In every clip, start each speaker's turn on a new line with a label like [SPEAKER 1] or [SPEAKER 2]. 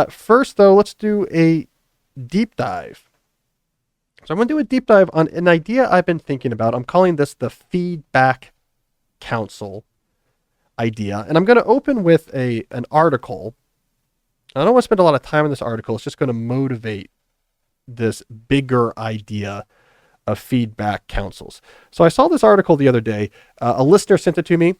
[SPEAKER 1] First, though, let's do a deep dive. So I'm going to do a deep dive on an idea I've been thinking about. I'm calling this the feedback council idea. And I'm going to open with an article. I don't want to spend a lot of time on this article. It's just going to motivate this bigger idea of feedback councils. So I saw this article the other day. A listener sent it to me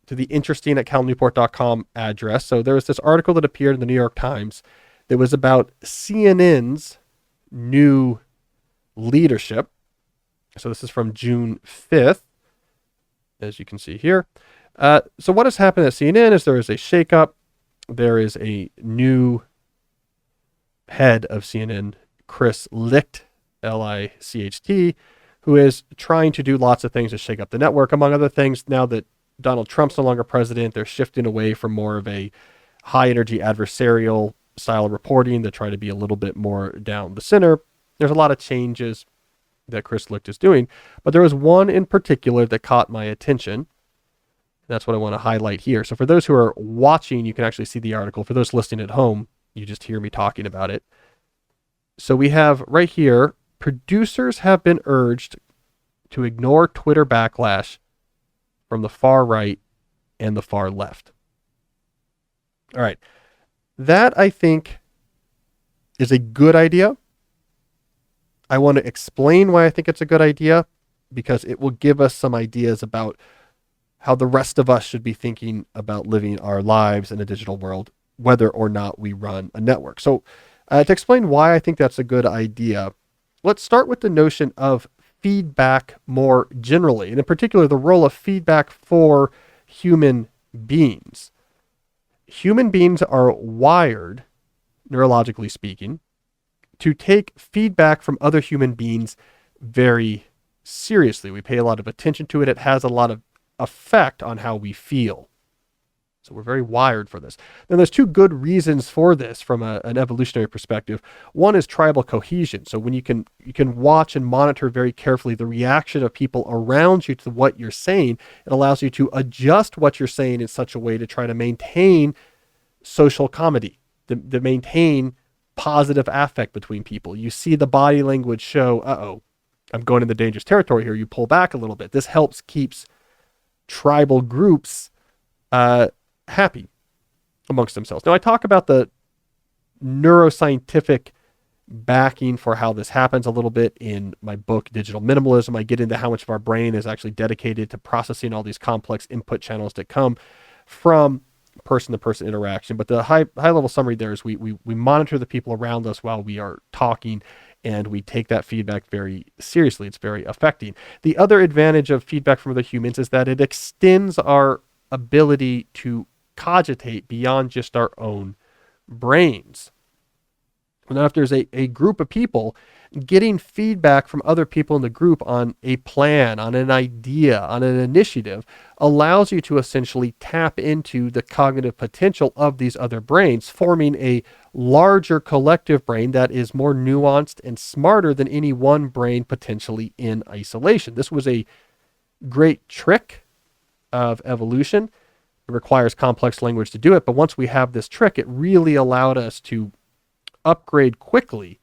[SPEAKER 1] to the interesting at calnewport.com address. So there was this article that appeared in the New York Times that was about CNN's new leadership. So this is from June 5th, as you can see here. So what has happened at CNN is there is a shakeup. There is a new head of CNN, Chris Licht, Licht, who is trying to do lots of things to shake up the network. Among other things, now that Donald Trump's no longer president, they're shifting away from more of a high energy adversarial style of reporting to try to be a little bit more down the center. There's a lot of changes that Chris Licht is doing, but there was one in particular that caught my attention. That's what I want to highlight here. So for those who are watching, you can actually see the article. For those listening at home, you just hear me talking about it. So we have right here, producers have been urged to ignore Twitter backlash from the far right and the far left. All right. That, I think, is a good idea. I want to explain why I think it's a good idea, because it will give us some ideas about how the rest of us should be thinking about living our lives in a digital world, whether or not we run a network. So to explain why I think that's a good idea, let's start with the notion of feedback more generally, and in particular, the role of feedback for human beings. Human beings are wired, neurologically speaking, to take feedback from other human beings very seriously. We pay a lot of attention to it. It has a lot of effect on how we feel. So we're very wired for this. Then there's two good reasons for this from an evolutionary perspective. One is tribal cohesion. So when you can watch and monitor very carefully the reaction of people around you to what you're saying, it allows you to adjust what you're saying in such a way to try to maintain social comedy, to maintain positive affect between people. You see the body language show, I'm going into dangerous territory here. You pull back a little bit. This helps keeps tribal groups happy amongst themselves. Now, I talk about the neuroscientific backing for how this happens a little bit in my book, Digital Minimalism. I get into how much of our brain is actually dedicated to processing all these complex input channels that come from person-to-person interaction. But the high-level summary there is we monitor the people around us while we are talking, and we take that feedback very seriously. It's very affecting. The other advantage of feedback from other humans is that it extends our ability to cogitate beyond just our own brains. Now, if there's a group of people, getting feedback from other people in the group on a plan, on an idea, on an initiative, allows you to essentially tap into the cognitive potential of these other brains, forming a larger collective brain that is more nuanced and smarter than any one brain potentially in isolation. This was a great trick of evolution. It requires complex language to do it, but once we have this trick, it really allowed us to upgrade quickly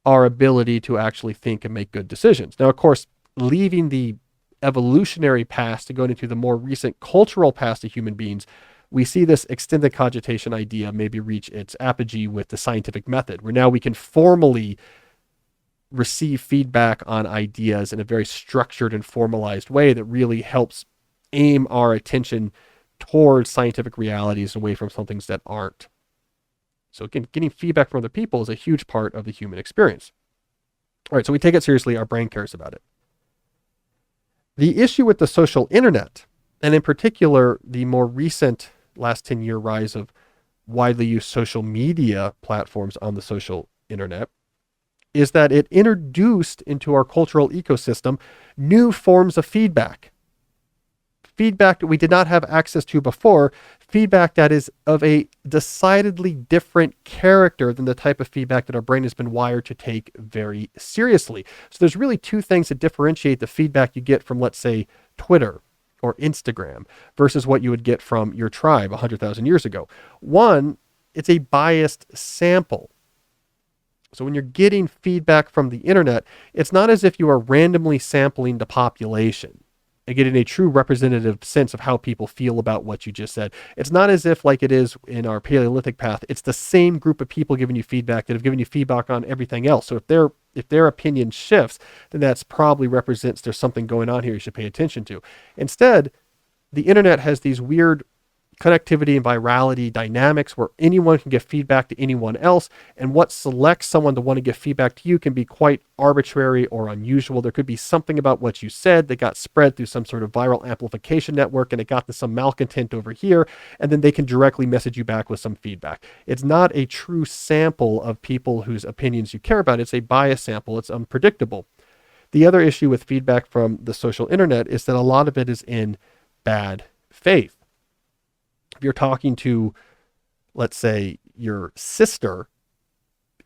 [SPEAKER 1] our ability to actually think and make good decisions. Now, of course, leaving the evolutionary past to go into the more recent cultural past of human beings, we see this extended cogitation idea maybe reach its apogee with the scientific method, where now we can formally receive feedback on ideas in a very structured and formalized way that really helps aim our attention towards scientific realities and away from some things that aren't. So again, getting feedback from other people is a huge part of the human experience. All right, so we take it seriously. Our brain cares about it. The issue with the social internet, and in particular, the more recent last 10-year rise of widely used social media platforms on the social internet, is that it introduced into our cultural ecosystem new forms of feedback. Feedback that we did not have access to before, feedback that is of a decidedly different character than the type of feedback that our brain has been wired to take very seriously. So there's really two things that differentiate the feedback you get from, let's say, Twitter or Instagram versus what you would get from your tribe 100,000 years ago. One it's a biased sample. So when you're getting feedback from the internet, it's not as if you are randomly sampling the population and getting a true representative sense of how people feel about what you just said. It's not as if, like it is in our Paleolithic path, it's the same group of people giving you feedback that have given you feedback on everything else. So if their opinion shifts, then that's probably represents there's something going on here you should pay attention to. Instead, the internet has these weird connectivity and virality dynamics where anyone can give feedback to anyone else, and what selects someone to want to give feedback to you can be quite arbitrary or unusual. There could be something about what you said that got spread through some sort of viral amplification network, and it got to some malcontent over here, and then they can directly message you back with some feedback. It's not a true sample of people whose opinions you care about. It's a biased sample. It's unpredictable. The other issue with feedback from the social internet is that a lot of it is in bad faith. If you're talking to, let's say, your sister,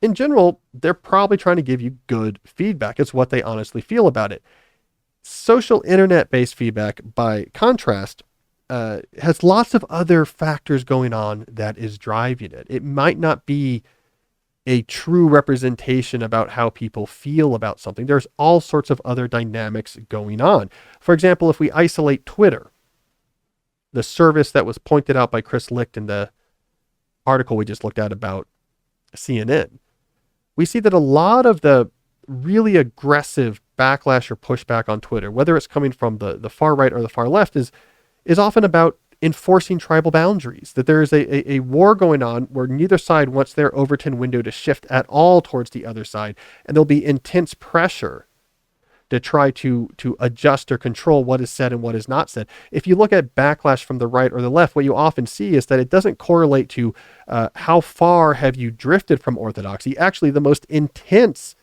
[SPEAKER 1] in general, they're probably trying to give you good feedback. It's what they honestly feel about it. Social internet-based feedback, by contrast, has lots of other factors going on that is driving it. It might not be a true representation about how people feel about something. There's all sorts of other dynamics going on. For example, if we isolate Twitter, the service that was pointed out by Chris Licht in the article we just looked at about CNN, we see that a lot of the really aggressive backlash or pushback on Twitter, whether it's coming from the far right or the far left, is often about enforcing tribal boundaries, that there is a war going on where neither side wants their Overton window to shift at all towards the other side, and there'll be intense pressure to try to adjust or control what is said and what is not said. If you look at backlash from the right or the left, what you often see is that it doesn't correlate to how far have you drifted from orthodoxy. Actually, the most intense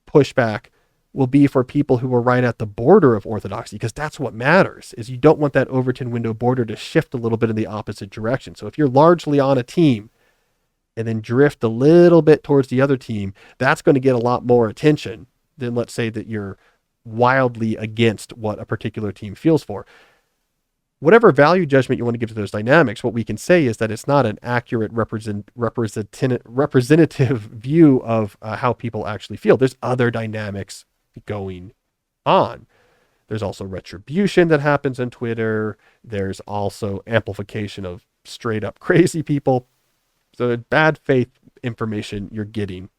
[SPEAKER 1] pushback will be for people who are right at the border of orthodoxy, because that's what matters, is you don't want that Overton window border to shift a little bit in the opposite direction. So if you're largely on a team and then drift a little bit towards the other team, that's going to get a lot more attention than, let's say, that you're wildly against what a particular team feels for. Whatever value judgment you want to give to those dynamics, what we can say is that it's not an accurate representative view of how people actually feel. There's other dynamics going on. There's also retribution that happens on Twitter. There's also amplification of straight up crazy people. So bad faith information you're getting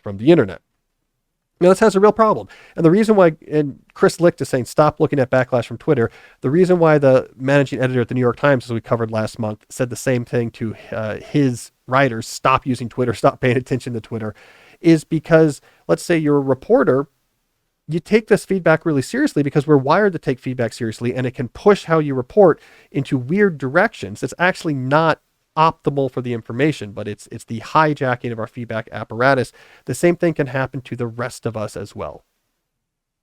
[SPEAKER 1] from the internet. Now, this has a real problem. And the reason why, and Chris Licht is saying, stop looking at backlash from Twitter. The reason why the managing editor at the New York Times, as we covered last month, said the same thing to his writers, stop using Twitter, stop paying attention to Twitter, is because, let's say you're a reporter, you take this feedback really seriously because we're wired to take feedback seriously, and it can push how you report into weird directions. It's actually not optimal for the information, but it's the hijacking of our feedback apparatus. The same thing can happen to the rest of us as well,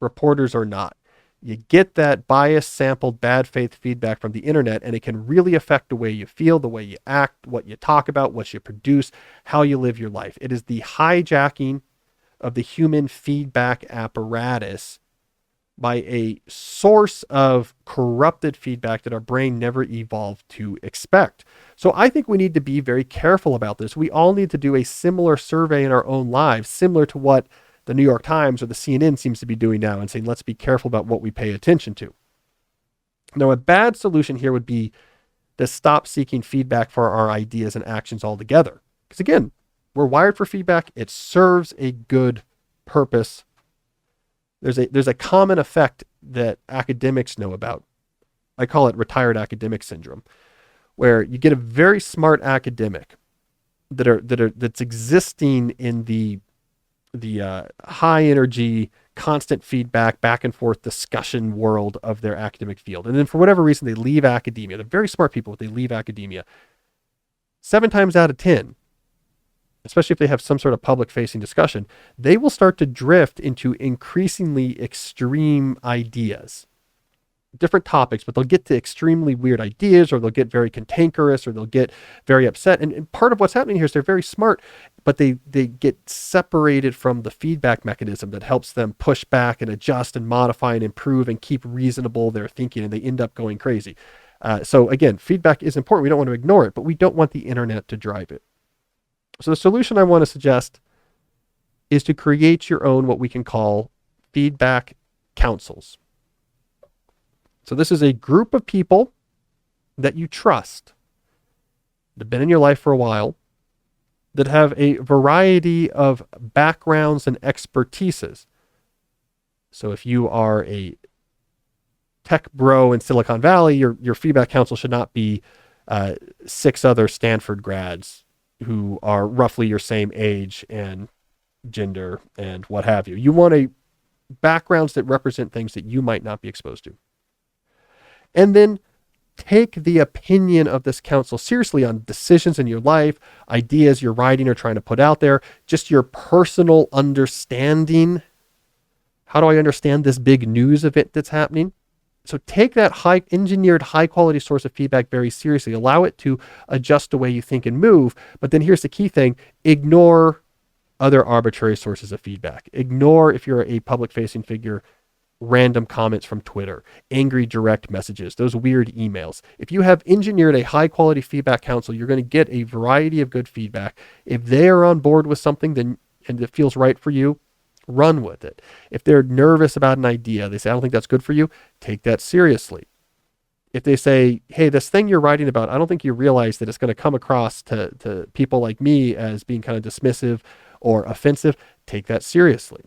[SPEAKER 1] reporters or not. You get that biased, sampled, bad faith feedback from the internet, and it can really affect the way you feel, the way you act, what you talk about, what you produce, how you live your life. It is the hijacking of the human feedback apparatus by a source of corrupted feedback that our brain never evolved to expect. So I think we need to be very careful about this. We all need to do a similar survey in our own lives, similar to what the New York Times or the CNN seems to be doing now, and saying, let's be careful about what we pay attention to. Now, a bad solution here would be to stop seeking feedback for our ideas and actions altogether. Because again, we're wired for feedback. It serves a good purpose. There's a common effect that academics know about. I call it retired academic syndrome, where you get a very smart academic that's existing in the high energy, constant feedback, back and forth discussion world of their academic field. And then for whatever reason, they leave academia. They're very smart people, but they leave academia. 7 times out of 10, especially if they have some sort of public facing discussion, they will start to drift into increasingly extreme ideas, different topics, but they'll get to extremely weird ideas, or they'll get very cantankerous, or they'll get very upset. And part of what's happening here is they're very smart, but they get separated from the feedback mechanism that helps them push back and adjust and modify and improve and keep reasonable their thinking, and they end up going crazy. So again, feedback is important. We don't want to ignore it, but we don't want the internet to drive it. So the solution I want to suggest is to create your own, what we can call feedback councils. So this is a group of people that you trust, that have been in your life for a while, that have a variety of backgrounds and expertises. So if you are a tech bro in Silicon Valley, your feedback council should not be 6 other Stanford grads who are roughly your same age and gender and what have you. You want backgrounds that represent things that you might not be exposed to. And then take the opinion of this council seriously on decisions in your life, ideas you're writing or trying to put out there, just your personal understanding. How do I understand this big news event that's happening? So take that engineered, high quality source of feedback very seriously. Allow it to adjust the way you think and move. But then here's the key thing: ignore other arbitrary sources of feedback. Ignore, if you're a public facing figure, random comments from Twitter, angry direct messages, those weird emails. If you have engineered a high quality feedback council, you're going to get a variety of good feedback. If they are on board with something, then and it feels right for you, run with it. If they're nervous about an idea, they say, I don't think that's good for you, take that seriously. If they say, hey, this thing you're writing about, I don't think you realize that it's going to come across to people like me as being kind of dismissive or offensive, take that seriously.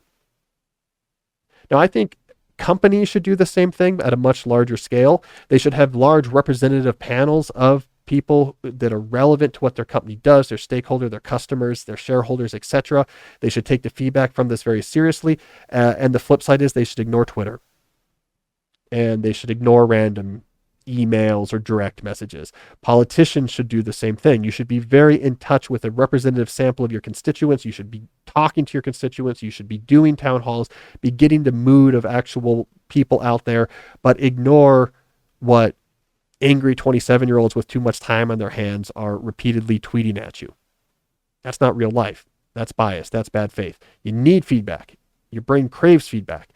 [SPEAKER 1] Now, I think companies should do the same thing at a much larger scale. They should have large representative panels of people that are relevant to what their company does, their stakeholder, their customers, their shareholders, etc. They should take the feedback from this very seriously. And the flip side is they should ignore Twitter. And they should ignore random emails or direct messages. Politicians should do the same thing. You should be very in touch with a representative sample of your constituents. You should be talking to your constituents. You should be doing town halls, be getting the mood of actual people out there, but ignore what angry 27-year-olds with too much time on their hands are repeatedly tweeting at you. That's not real life. That's bias. That's bad faith. You need feedback. Your brain craves feedback,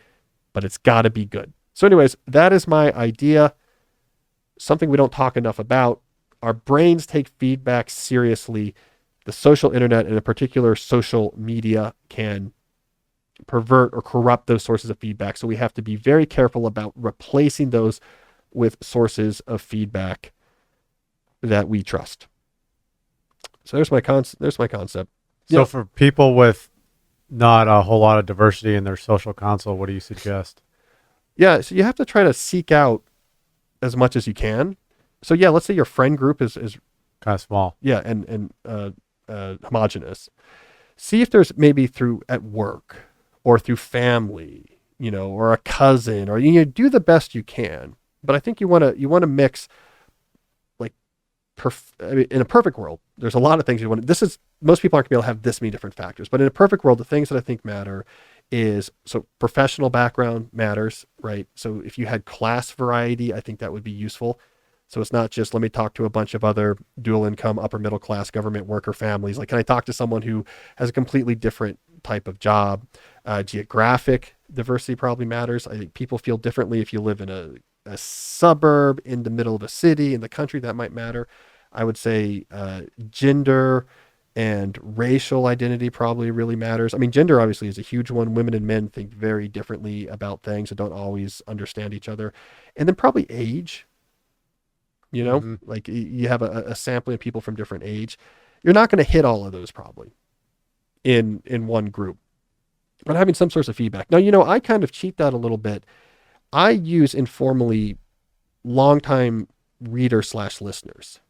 [SPEAKER 1] but it's got to be good. So anyways, that is my idea. Something we don't talk enough about. Our brains take feedback seriously. The social internet, and in particular social media, can pervert or corrupt those sources of feedback. So we have to be very careful about replacing those with sources of feedback that we trust. So there's my concept.
[SPEAKER 2] So for people with not a whole lot of diversity in their social council, what do you suggest?
[SPEAKER 1] Yeah, so you have to try to seek out as much as you can. So yeah, let's say your friend group is
[SPEAKER 2] Kind of small.
[SPEAKER 1] Yeah, and homogenous. See if there's maybe through at work or through family, or a cousin, or do the best you can. But I think you want to mix, like, in a perfect world, there's a lot of things you want. Most people aren't going to be able to have this many different factors. But in a perfect world, the things that I think matter is, so professional background matters, right? So if you had class variety, I think that would be useful. So it's not just, let me talk to a bunch of other dual income, upper middle class government worker families. Like, can I talk to someone who has a completely different type of job? Geographic diversity probably matters. I think people feel differently if you live in a suburb, in the middle of a city, in the country. That might matter. I would say gender and racial identity probably really matters. I mean, gender obviously is a huge one. Women and men think very differently about things and don't always understand each other. And then probably age. Like you have a sampling of people from different age. You're not going to hit all of those probably in one group, but having some source of feedback. Now, I kind of cheat that a little bit. I use informally longtime reader/listeners.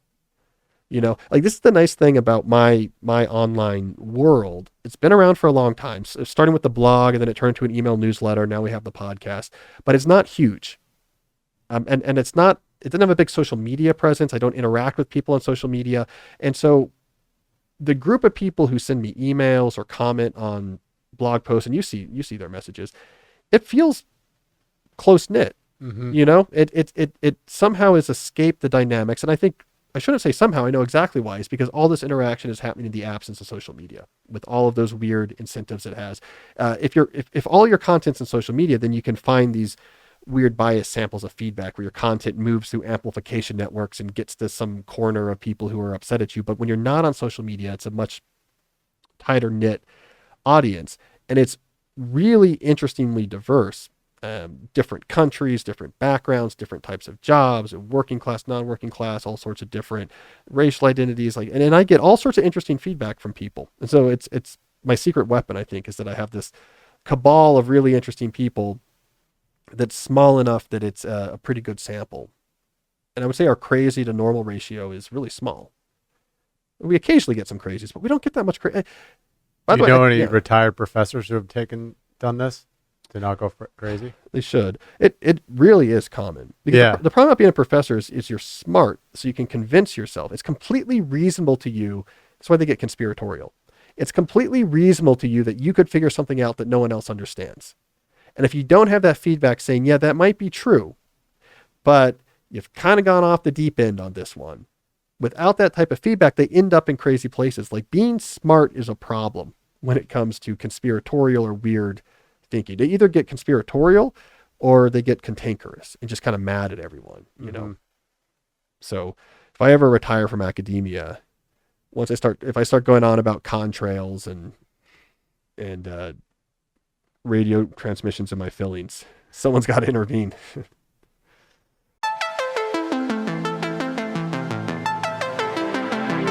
[SPEAKER 1] Like, this is the nice thing about my online world. It's been around for a long time, so starting with the blog, and then it turned to an email newsletter. Now we have the podcast, but it's not huge. And it doesn't have a big social media presence. I don't interact with people on social media. And so the group of people who send me emails or comment on blog posts, and you see their messages, it feels close knit. It somehow has escaped the dynamics. And I think, I shouldn't say somehow, I know exactly why. It's because all this interaction is happening in the absence of social media, with all of those weird incentives it has. If all your content's in social media, then you can find these weird bias samples of feedback where your content moves through amplification networks and gets to some corner of people who are upset at you. But when you're not on social media, it's a much tighter knit audience, and it's really interestingly diverse. Different countries, different backgrounds, different types of jobs, working class, non-working class, all sorts of different racial identities. And I get all sorts of interesting feedback from people. And so it's my secret weapon, I think, is that I have this cabal of really interesting people that's small enough that it's a pretty good sample. And I would say our crazy to normal ratio is really small. We occasionally get some crazies, but we don't get that much crazy.
[SPEAKER 2] Do you know any retired professors who have done this to not go crazy?
[SPEAKER 1] They should. It really is common. Because the problem about being a professor is you're smart, so you can convince yourself. It's completely reasonable to you. That's why they get conspiratorial. It's completely reasonable to you that you could figure something out that no one else understands. And if you don't have that feedback saying, yeah, that might be true, but you've kind of gone off the deep end on this one. Without that type of feedback, they end up in crazy places. Like, being smart is a problem when it comes to conspiratorial or weird thinking. They either get conspiratorial or they get cantankerous and just kind of mad at everyone, you know? So if I ever retire from academia, if I start going on about contrails and radio transmissions of my fillings, someone's got to intervene.